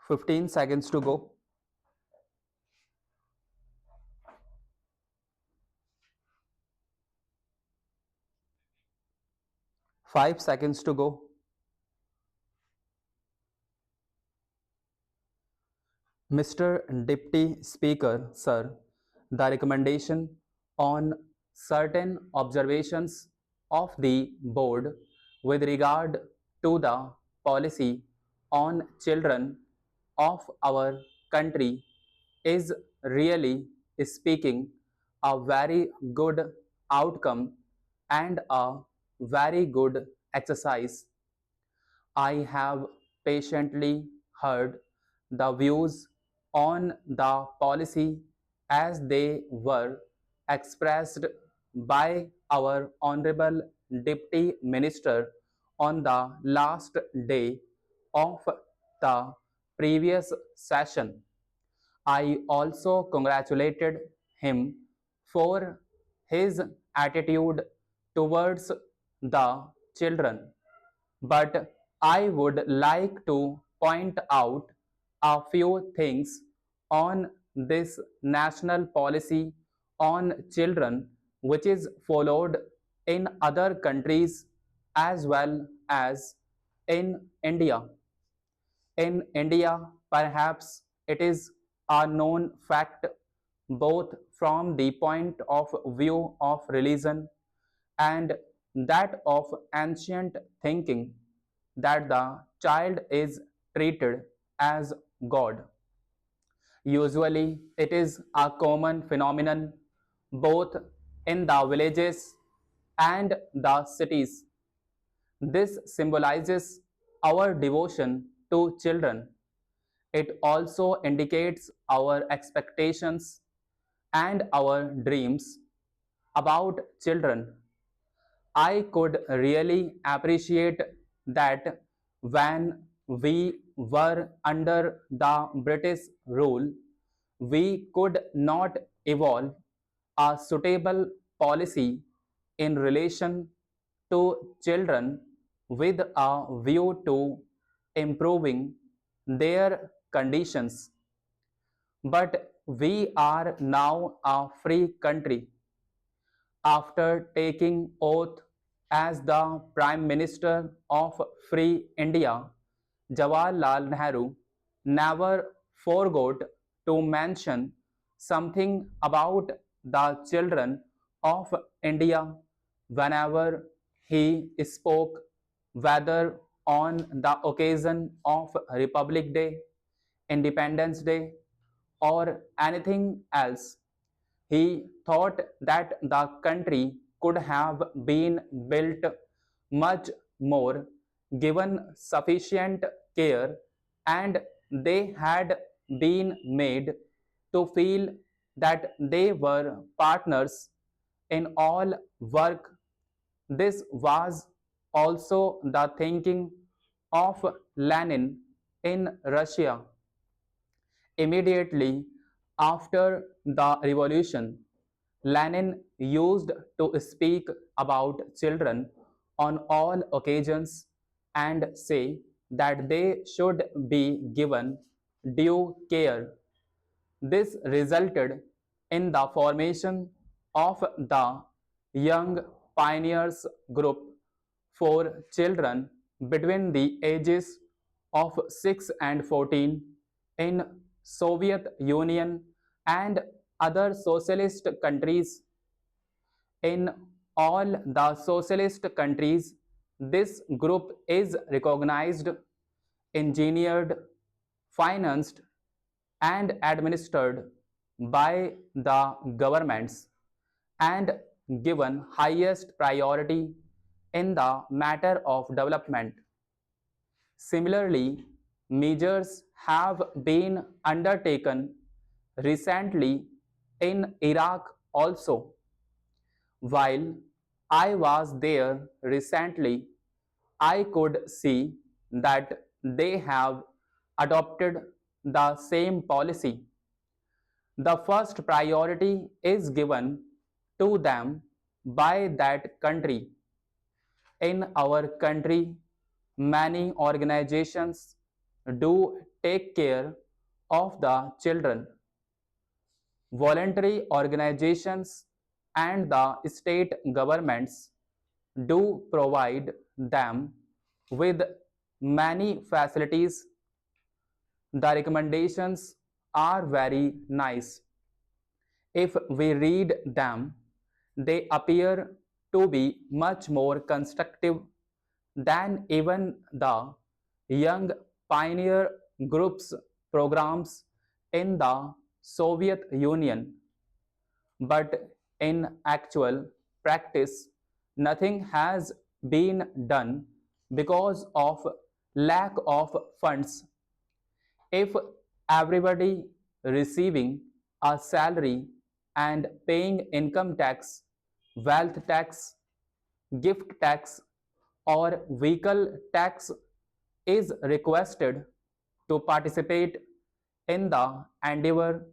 15 seconds to go. 5 seconds to go. Mr. Deputy Speaker, sir, the recommendation on certain observations of the board with regard to the policy on children of our country is really speaking a very good outcome and a very good exercise. I have patiently heard the views on the policy as they were expressed by our Honorable Deputy Minister on the last day of the previous session. I also congratulated him for his attitude towards the children, but I would like to point out a few things on this national policy on children which is followed in other countries as well as in India. In India, perhaps it is a known fact both from the point of view of religion and that of ancient thinking that the child is treated as God. Usually, it is a common phenomenon both in the villages and the cities. This symbolizes our devotion to children. It also indicates our expectations and our dreams about children. I could really appreciate that when we were under the British rule, we could not evolve a suitable policy in relation to children with a view to improving their conditions. But we are now a free country. After taking oath as the Prime Minister of Free India, Jawaharlal Nehru never forgot to mention something about the children of India whenever he spoke, whether on the occasion of Republic Day, Independence Day, or anything else. He thought that the country could have been built much more given sufficient care and they had been made to feel that they were partners in all work. This was also the thinking of Lenin in Russia. Immediately after the revolution, Lenin used to speak about children on all occasions and say that they should be given due care. This resulted in the formation of the Young Pioneers Group for children between the ages of 6 and 14 in Soviet Union and other socialist countries. In all the socialist countries, this group is recognized, engineered, financed, and administered by the governments and given highest priority in the matter of development. Similarly, measures have been undertaken recently in Iraq also. While I was there recently, I could see that they have adopted the same policy. The first priority is given to them by that country. In our country, many organizations do take care of the children. Voluntary organizations and the state governments do provide them with many facilities. The recommendations are very nice. If we read them, they appear to be much more constructive than even the young pioneer groups programs in the Soviet Union. But in actual practice, nothing has been done because of lack of funds. If everybody receiving a salary and paying income tax, wealth tax, gift tax, or vehicle tax is requested to participate in the endeavor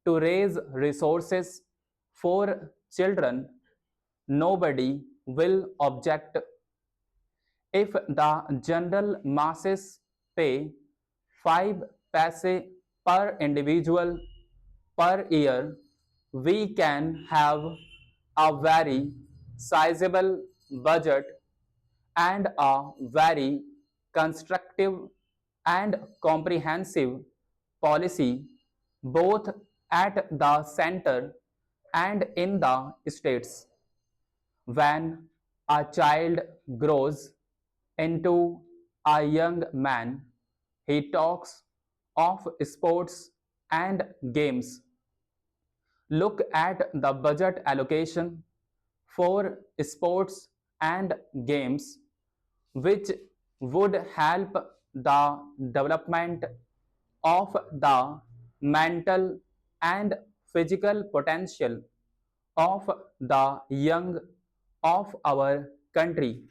to raise resources for children, nobody will object. If the general masses pay 5 paise per individual per year, we can have a very sizable budget and a very constructive and comprehensive policy both at the center and in the states. When a child grows into a young man, he talks of sports and games. Look at the budget allocation for sports and games, which would help the development of the mental and physical potential of the young of our country.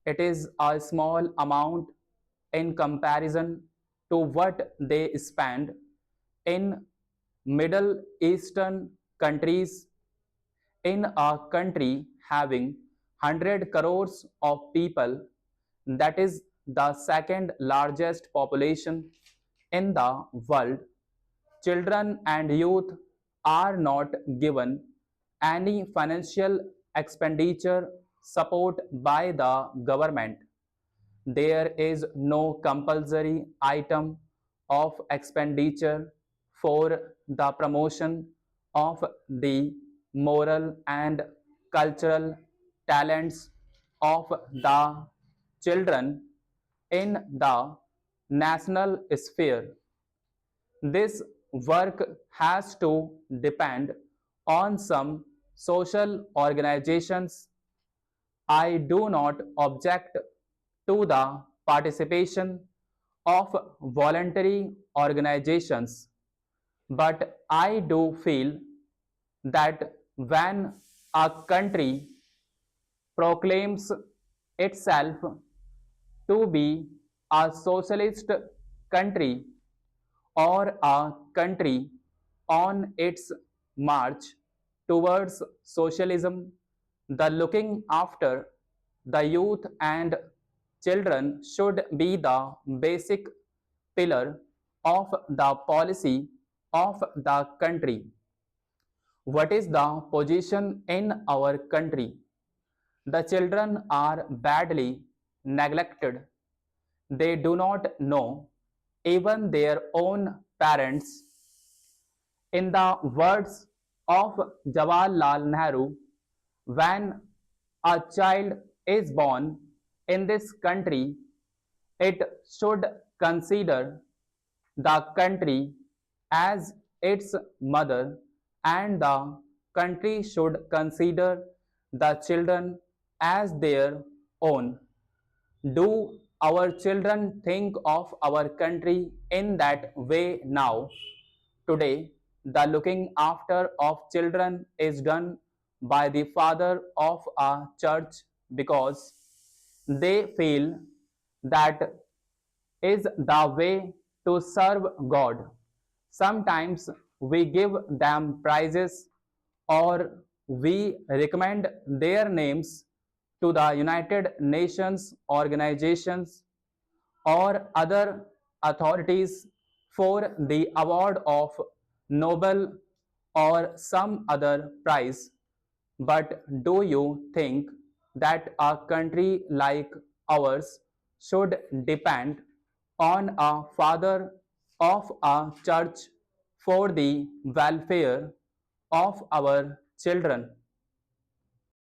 It is a small amount in comparison to what they spend in Middle Eastern countries. In a country having 100 crores of people, that is the second largest population in the world, children and youth are not given any financial expenditure support by the government. There is no compulsory item of expenditure for the promotion of the moral and cultural talents of the children in the national sphere. This work has to depend on some social organizations. I do not object to the participation of voluntary organizations, but I do feel that when a country proclaims itself to be a socialist country or a country on its march towards socialism, the looking after the youth and children should be the basic pillar of the policy of the country. What is the position in our country? The children are badly neglected. They do not know even their own parents. In the words of Jawaharlal Nehru, when a child is born in this country, it should consider the country as its mother, and the country should consider the children as their own. Do our children think of our country in that way now? Today, the looking after of children is done by the father of a church because they feel that is the way to serve God. Sometimes we give them prizes or we recommend their names to the United Nations organizations or other authorities for the award of Nobel or some other prize, but do you think that a country like ours should depend on a father of a church for the welfare of our children?